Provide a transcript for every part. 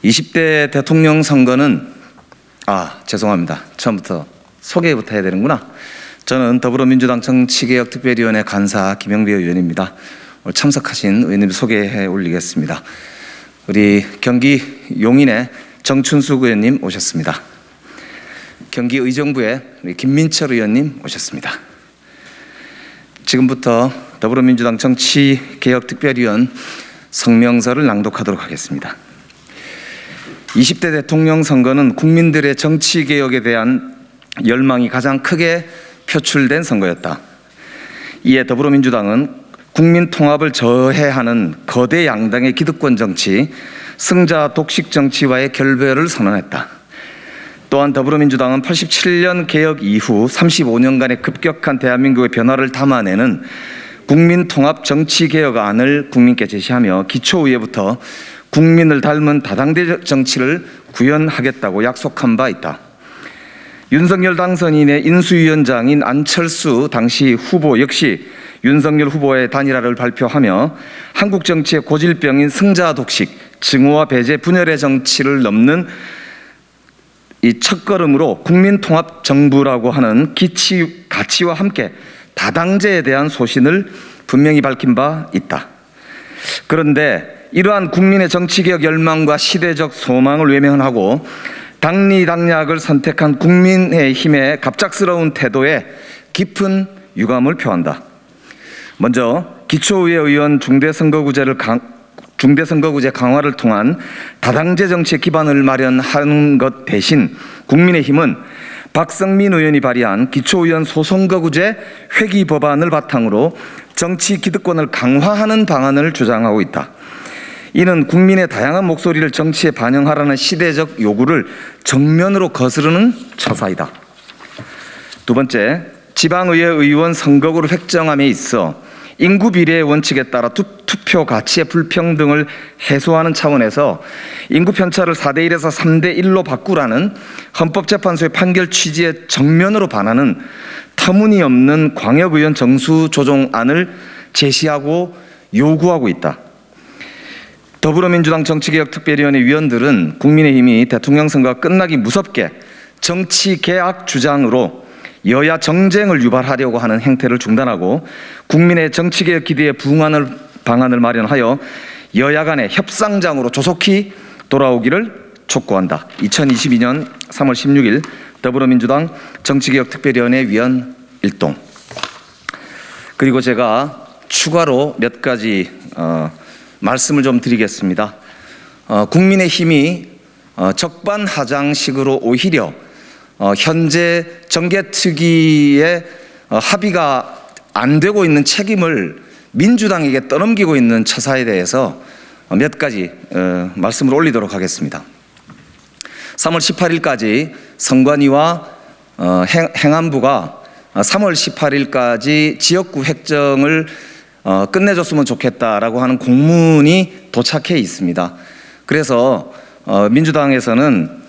20대 대통령 선거는 죄송합니다. 처음부터 소개부터 해야 되는구나. 저는 더불어민주당 정치개혁특별위원회 간사 김영배 의원입니다. 오늘 참석하신 의원님 소개해 올리겠습니다. 우리 경기 용인의 정춘숙 의원님 오셨습니다. 경기 의정부의 우리 김민철 의원님 오셨습니다. 지금부터 더불어민주당 정치개혁특별위원 성명서를 낭독하도록 하겠습니다. 20대 대통령 선거는 국민들의 정치개혁에 대한 열망이 가장 크게 표출된 선거였다. 이에 더불어민주당은 국민 통합을 저해하는 거대 양당의 기득권 정치, 승자 독식 정치와의 결별을 선언했다. 또한 더불어민주당은 87년 개혁 이후 35년간의 급격한 대한민국의 변화를 담아내는 국민 통합 정치개혁안을 국민께 제시하며 기초의회부터 국민을 닮은 다당제 정치를 구현하겠다고 약속한 바 있다. 윤석열 당선인의 인수위원장인 안철수 당시 후보 역시 윤석열 후보의 단일화를 발표하며 한국 정치의 고질병인 승자 독식, 증오와 배제, 분열의 정치를 넘는 이 첫걸음으로 국민 통합 정부라고 하는 가치와 함께 다당제에 대한 소신을 분명히 밝힌 바 있다. 그런데 이러한 국민의 정치개혁 열망과 시대적 소망을 외면하고 당리당략을 선택한 국민의힘의 갑작스러운 태도에 깊은 유감을 표한다. 먼저 기초의회 의원 중대선거구제 강화를 통한 다당제 정치의 기반을 마련하는 것 대신 국민의힘은 박성민 의원이 발의한 기초의원 소선거구제 회기 법안을 바탕으로 정치 기득권을 강화하는 방안을 주장하고 있다. 이는 국민의 다양한 목소리를 정치에 반영하라는 시대적 요구를 정면으로 거스르는 처사이다. 두 번째, 지방의회 의원 선거구를 획정함에 있어 인구 비례의 원칙에 따라 투표 가치의 불평등을 해소하는 차원에서 인구 편차를 4대1에서 3대1로 바꾸라는 헌법재판소의 판결 취지에 정면으로 반하는 터무니없는 광역의원 정수 조정안을 제시하고 요구하고 있다. 더불어민주당 정치개혁특별위원회 위원들은 국민의힘이 대통령 선거가 끝나기 무섭게 정치 개악 주장으로 여야 정쟁을 유발하려고 하는 행태를 중단하고 국민의 정치개혁 기대에 부응하는 방안을 마련하여 여야 간의 협상장으로 조속히 돌아오기를 촉구한다. 2022년 3월 16일 더불어민주당 정치개혁특별위원회 위원 일동. 그리고 제가 추가로 몇 가지 말씀을 좀 드리겠습니다. 국민의힘이 적반하장식으로 오히려 현재 정개특위의 합의가 안 되고 있는 책임을 민주당에게 떠넘기고 있는 처사에 대해서 몇 가지 말씀을 올리도록 하겠습니다. 3월 18일까지 선관위와 행안부가 3월 18일까지 지역구 획정을 끝내줬으면 좋겠다라고 하는 공문이 도착해 있습니다. 그래서 민주당에서는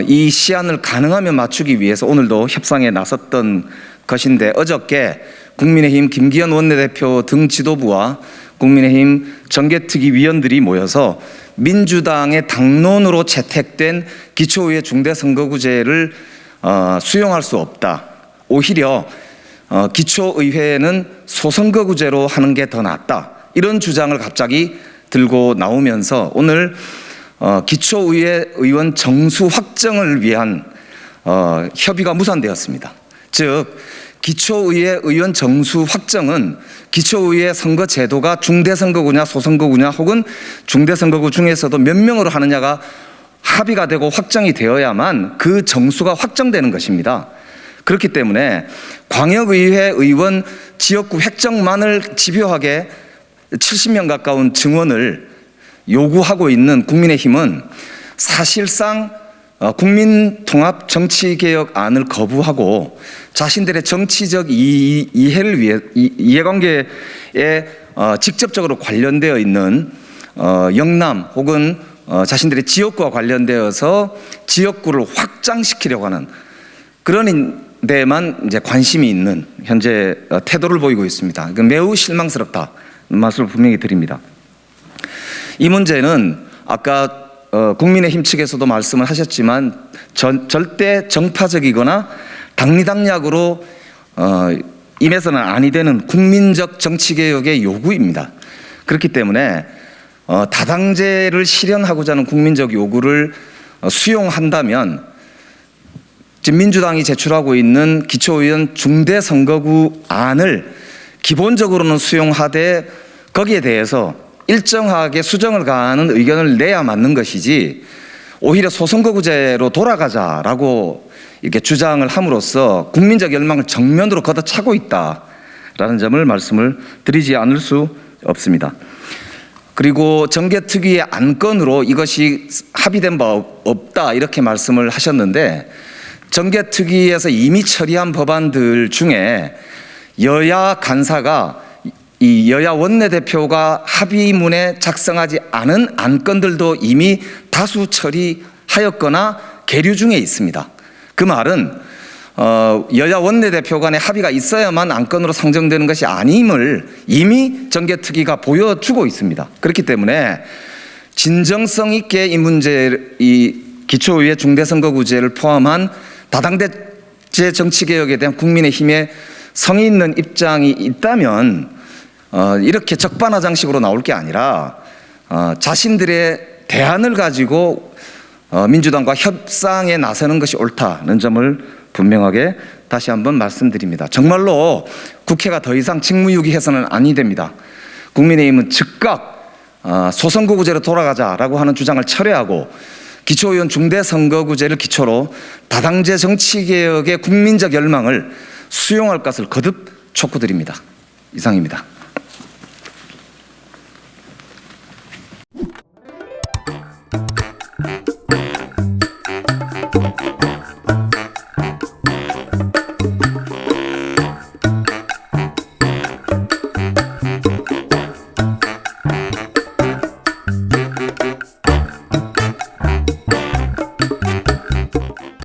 이 시한을 가능하면 맞추기 위해서 오늘도 협상에 나섰던 것인데 어저께 국민의힘 김기현 원내대표 등 지도부와 국민의힘 정개특위 위원들이 모여서 민주당의 당론으로 채택된 기초의회 중대선거구제를 수용할 수 없다. 오히려 기초의회는 소선거구제로 하는 게 더 낫다. 이런 주장을 갑자기 들고 나오면서 오늘 기초의회 의원 정수 확정을 위한 협의가 무산되었습니다. 즉 기초의회 의원 정수 확정은 기초의회 선거 제도가 중대선거구냐 소선거구냐 혹은 중대선거구 중에서도 몇 명으로 하느냐가 합의가 되고 확정이 되어야만 그 정수가 확정되는 것입니다. 그렇기 때문에 광역의회 의원 지역구 획정만을 집요하게 70명 가까운 증원을 요구하고 있는 국민의힘은 사실상 국민통합 정치개혁안을 거부하고 자신들의 정치적 이해를 위해 이해관계에 직접적으로 관련되어 있는 영남 혹은 자신들의 지역구와 관련되어서 지역구를 확장시키려고 하는 그런 데만 이제 관심이 있는 현재 태도를 보이고 있습니다. 매우 실망스럽다 말씀을 분명히 드립니다. 이 문제는 아까 국민의힘 측에서도 말씀을 하셨지만 절대 정파적이거나 당리당략으로 임해서는 아니 되는 국민적 정치개혁의 요구입니다. 그렇기 때문에 다당제를 실현하고자 하는 국민적 요구를 수용한다면 지금 민주당이 제출하고 있는 기초의원 중대선거구 안을 기본적으로는 수용하되 거기에 대해서 일정하게 수정을 가하는 의견을 내야 맞는 것이지 오히려 소선거구제로 돌아가자라고 이렇게 주장을 함으로써 국민적 열망을 정면으로 걷어차고 있다라는 점을 말씀을 드리지 않을 수 없습니다. 그리고 정개특위의 안건으로 이것이 합의된 바 없다 이렇게 말씀을 하셨는데 정개특위에서 이미 처리한 법안들 중에 여야 간사가 이 여야 원내대표가 합의문에 작성하지 않은 안건들도 이미 다수 처리하였거나 계류 중에 있습니다. 그 말은 여야 원내대표 간의 합의가 있어야만 안건으로 상정되는 것이 아님을 이미 정개특위가 보여주고 있습니다. 그렇기 때문에 진정성 있게 이 문제, 이 기초의회 중대선거구제를 포함한 다당제 정치개혁에 대한 국민의힘의 성의 있는 입장이 있다면 이렇게 적반하장식으로 나올 게 아니라 자신들의 대안을 가지고 민주당과 협상에 나서는 것이 옳다는 점을 분명하게 다시 한번 말씀드립니다. 정말로 국회가 더 이상 직무유기해서는 아니 됩니다. 국민의힘은 즉각 소선거구제로 돌아가자라고 하는 주장을 철회하고 기초의원 중대선거구제를 기초로 다당제 정치개혁의 국민적 열망을 수용할 것을 거듭 촉구드립니다. 이상입니다.